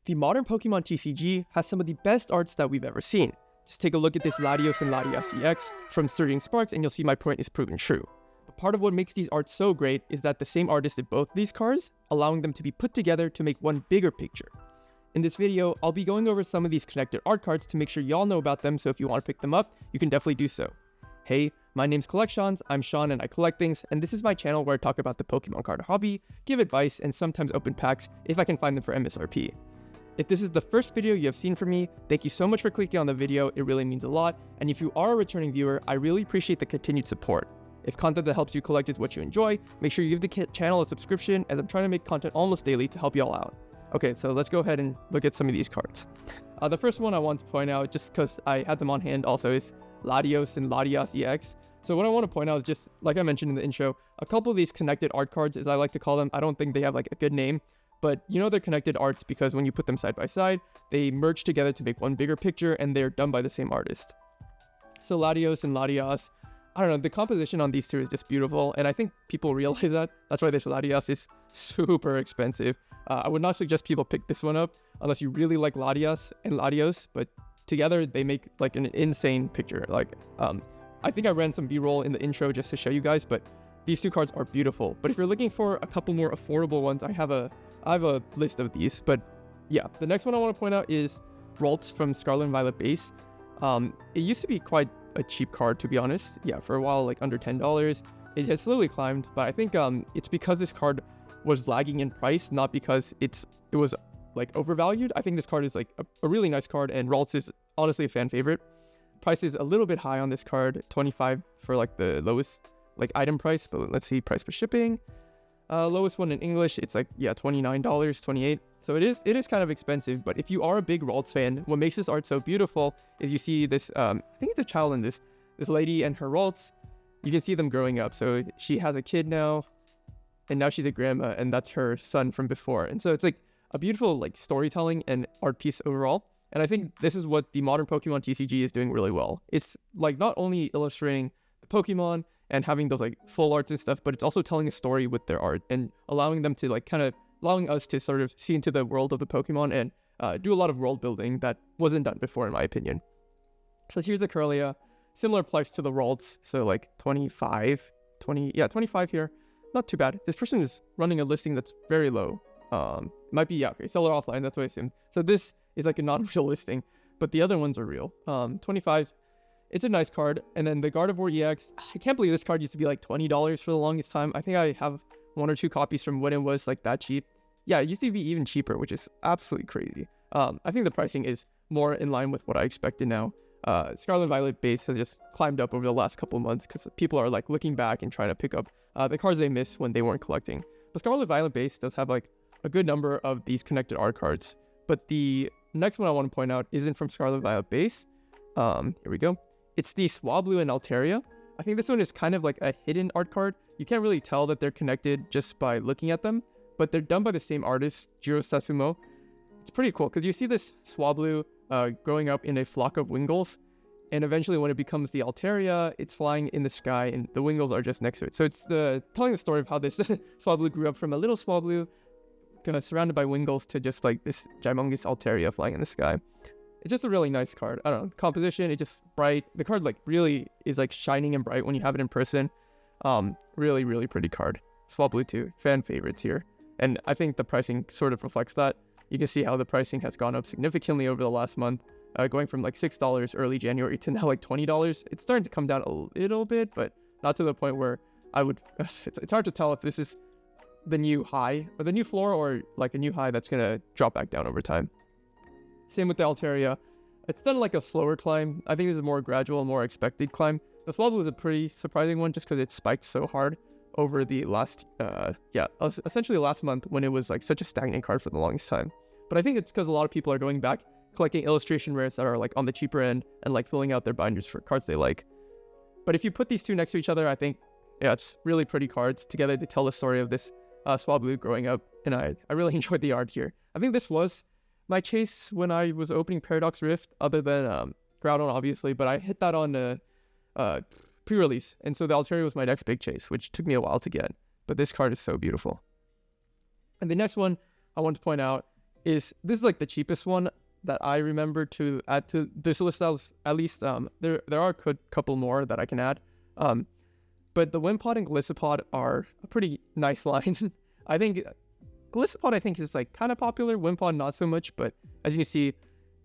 The modern Pokemon TCG has some of the best arts that we've ever seen. Just take a look at this Latios and Latias EX from Surging Sparks and you'll see my point is proven true. But part of what makes these arts so great is that the same artist did both these cards, allowing them to be put together to make one bigger picture. In this video, I'll be going over some of these connected art cards to make sure y'all know about them, so if you want to pick them up, you can definitely do so. Hey, my name's Collections, I'm Sean and I collect things, and this is my channel where I talk about the Pokemon card hobby, give advice, and sometimes open packs if I can find them for MSRP. If this is the first video you have seen from me, thank you so much for clicking on the video, it really means a lot, and if you are a returning viewer, I really appreciate the continued support. If content that helps you collect is what you enjoy, make sure you give the channel a subscription as I'm trying to make content almost daily to help y'all out. Okay, so let's go ahead and look at some of these cards. The first one I want to point out, just because I had them on hand also, is Latios and Latias EX. So what I want to point out is just, like I mentioned in the intro, a couple of these connected art cards, as I like to call them, I don't think they have like a good name, but you know they're connected arts because when you put them side by side, they merge together to make one bigger picture and they're done by the same artist. So Latios and Latias, I don't know, the composition on these two is just beautiful, and I think people realize that. That's why this Latias is super expensive. I would not suggest people pick this one up unless you really like Latias and Latios, but together they make like an insane picture. Like, I think I ran some B-roll in the intro just to show you guys, but these two cards are beautiful. But if you're looking for a couple more affordable ones, I have a list of these. But yeah, the next one I want to point out is Ralts from Scarlet and Violet base. It used to be quite a cheap card, to be honest. Yeah, for a while, like under $10. It has slowly climbed, but I think it's because this card was lagging in price, not because it was like overvalued. I think this card is like a really nice card, and Ralts is honestly a fan favorite. Price is a little bit high on this card, 25 for like the lowest like item price, but let's see price for shipping. Lowest one in English, it's like, yeah, $29, 28. So it is kind of expensive, but if you are a big Ralts fan, what makes this art so beautiful is you see this, I think it's a child in this lady and her Ralts. You can see them growing up. So she has a kid now, and now she's a grandma, and that's her son from before. And so it's like a beautiful like storytelling and art piece overall. And I think this is what the modern Pokemon TCG is doing really well. It's like not only illustrating the Pokemon and having those like full arts and stuff, but it's also telling a story with their art and allowing them to like kind of allowing us to sort of see into the world of the Pokemon and do a lot of world building that wasn't done before, in my opinion. So here's the Curlia, similar price to the Ralts, so like 25 here. Not too bad. This person is running a listing that's very low. Might be, yeah, okay, sell it offline, that's what I assume. So this is like a non-real listing, but the other ones are real. 25, it's a nice card. And then the Gardevoir EX, I can't believe this card used to be like $20 for the longest time. I think I have one or two copies from when it was like that cheap. Yeah, it used to be even cheaper, which is absolutely crazy. I think the pricing is more in line with what I expected now. Scarlet Violet base has just climbed up over the last couple of months because people are like looking back and trying to pick up the cards they missed when they weren't collecting. But Scarlet Violet base does have like a good number of these connected art cards. But the next one I want to point out isn't from Scarlet Violet base. Here we go. It's the Swablu and Altaria. I think this one is kind of like a hidden art card. You can't really tell that they're connected just by looking at them, but they're done by the same artist, Jiro Sasumo. It's pretty cool because you see this Swablu growing up in a flock of Wingulls, and eventually when it becomes the Altaria, it's flying in the sky and the Wingulls are just next to it. So it's telling the story of how this Swablu grew up from a little Swablu kind of surrounded by Wingulls to just like this humongous Altaria flying in the sky. It's just a really nice card. I don't know, composition, it's just bright. The card like really is like shining and bright when you have it in person. Really pretty card. Swablu too, fan favorites here. And I think the pricing sort of reflects that. You can see how the pricing has gone up significantly over the last month, going from like $6 early January to now like $20. It's starting to come down a little bit, but not to the point where I would, it's hard to tell if this is the new high or the new floor or like a new high that's gonna drop back down over time. Same with the Altaria. It's done like a slower climb. I think this is more gradual, more expected climb. The Swablu was a pretty surprising one just because it spiked so hard over the last, essentially last month when it was like such a stagnant card for the longest time. But I think it's because a lot of people are going back, collecting illustration rares that are like on the cheaper end and like filling out their binders for cards they like. But if you put these two next to each other, I think, yeah, it's really pretty cards. Together they tell the story of this Swablu growing up, and I really enjoyed the art here. I think this was my chase when I was opening Paradox Rift, other than Groudon obviously, but I hit that on pre-release, and so the Altaria was my next big chase, which took me a while to get, but this card is so beautiful. And the next one I want to point out this is like the cheapest one that I remember to add to this list. At least there are a couple more that I can add. But the Wimpod and Golisopod are a pretty nice line. I think Golisopod is like kind of popular. Wimpod not so much, but as you can see,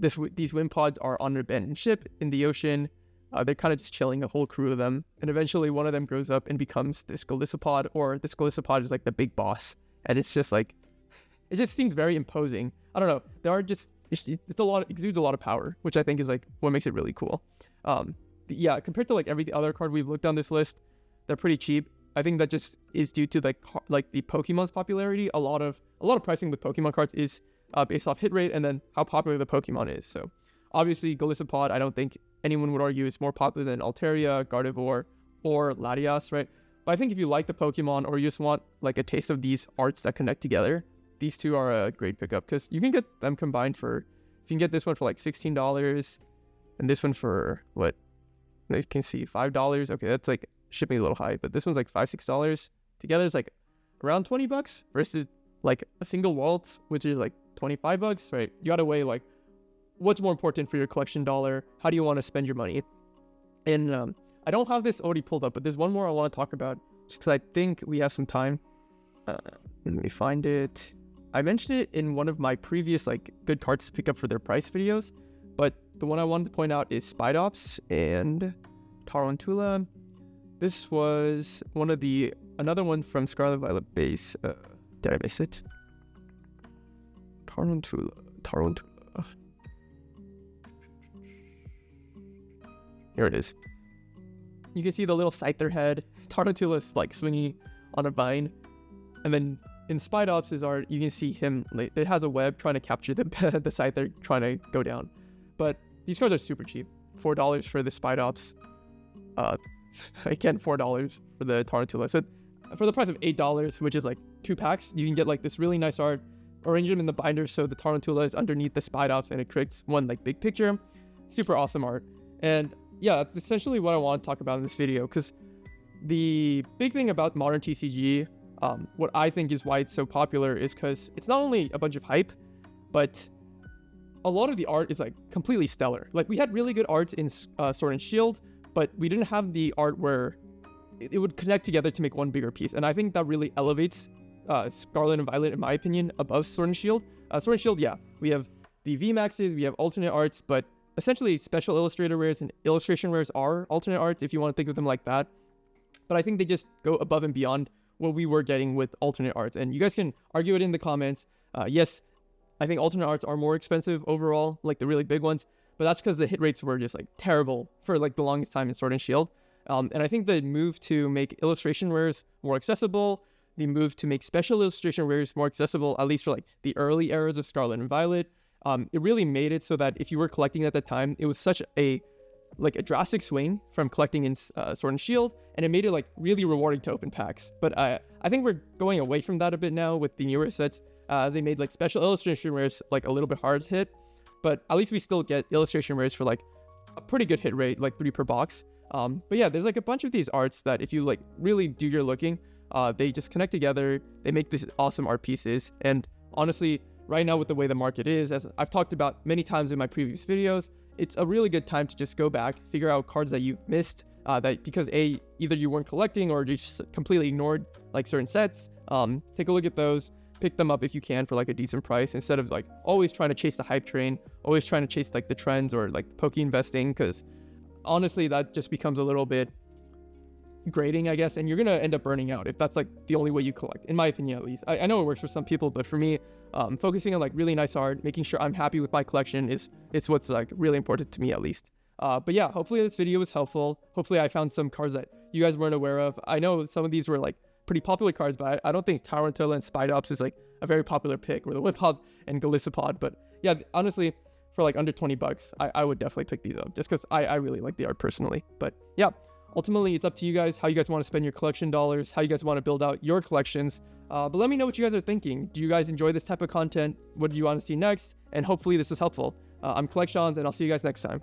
these Wimpods are on an abandoned ship in the ocean. They're kind of just chilling, a whole crew of them, and eventually one of them grows up and becomes this Golisopod, or this Golisopod is like the big boss, and it's just like, it just seems very imposing. I don't know. They are just, it's a lot, exudes a lot of power, which I think is like what makes it really cool. Yeah, compared to like every other card we've looked on this list, they're pretty cheap. I think that just is due to like the Pokemon's popularity. A lot of pricing with Pokemon cards is based off hit rate and then how popular the Pokemon is. So obviously Golisopod, I don't think anyone would argue is more popular than Altaria, Gardevoir, or Latias, right? But I think if you like the Pokemon, or you just want like a taste of these arts that connect together, these two are a great pickup, because you can get them combined for, if you can get this one for like $16 and this one for what, you can see $5. Okay, that's like shipping a little high, but this one's like $5-6 together. It's like around $20 versus like a single waltz, which is like $25, right? You gotta weigh like what's more important for your collection dollar. How do you want to spend your money? And I don't have this already pulled up, but there's one more I want to talk about just because I think we have some time. Let me find it. I mentioned it in one of my previous like good cards to pick up for their price videos, but the one I wanted to point out is Spidops and Tarountula. This was another one from Scarlet Violet base. Did I miss it? Tarountula. Here it is. You can see the little scyther head. Tarountula is like swinging on a vine. And then in Spidops' art, you can see him, like, it has a web trying to capture the scyther trying to go down. But these cards are super cheap. $4 for the Spidops. Again, $4 for the Tarountula. So for the price of $8, which is like 2 packs, you can get like this really nice art. Arrange them in the binder so the Tarountula is underneath the Spidops and it creates one like big picture. Super awesome art. And yeah, that's essentially what I want to talk about in this video, because the big thing about modern TCG, what I think is why it's so popular, is because it's not only a bunch of hype, but a lot of the art is like completely stellar. Like, we had really good art in Sword and Shield, but we didn't have the art where it would connect together to make one bigger piece. And I think that really elevates Scarlet and Violet, in my opinion, above Sword and Shield. Sword and Shield, yeah, we have the VMAXs, we have alternate arts, but essentially special illustrator rares and illustration rares are alternate arts, if you want to think of them like that. But I think they just go above and beyond what we were getting with alternate arts. And you guys can argue it in the comments. Yes, I think alternate arts are more expensive overall, like the really big ones, but that's because the hit rates were just like terrible for like the longest time in Sword and Shield. And I think the move to make illustration rares more accessible, the move to make special illustration rares more accessible, at least for like the early eras of Scarlet and Violet, it really made it so that if you were collecting at that time, it was such a drastic swing from collecting in Sword and Shield, and it made it like really rewarding to open packs. But I think we're going away from that a bit now with the newer sets, as they made like special illustration rares like a little bit hard to hit, but at least we still get illustration rares for like a pretty good hit rate, like 3 per box. But yeah, there's like a bunch of these arts that if you like really do your looking, they just connect together, they make these awesome art pieces. And honestly, right now with the way the market is, as I've talked about many times in my previous videos, it's a really good time to just go back, figure out cards that you've missed, that because either you weren't collecting or you just completely ignored like certain sets. Take a look at those, pick them up if you can for like a decent price, instead of like always trying to chase the hype train, always trying to chase like the trends or like Poke investing, because honestly that just becomes a little bit grading, I guess, and you're gonna end up burning out if that's like the only way you collect, in my opinion at least. I know it works for some people, but for me, focusing on like really nice art, making sure I'm happy with my collection is what's like really important to me at least. But yeah, hopefully this video was helpful. Hopefully I found some cards that you guys weren't aware of. I know some of these were like pretty popular cards, but I don't think Tarountula and Spidops is like a very popular pick, or the Wimpod and Golisopod. But yeah, honestly, for like under $20, I would definitely pick these up just because I really like the art personally. But yeah, ultimately it's up to you guys how you guys want to spend your collection dollars, how you guys want to build out your collections. But let me know what you guys are thinking. Do you guys enjoy this type of content? What do you want to see next? And hopefully this was helpful. I'm Collections, and I'll see you guys next time.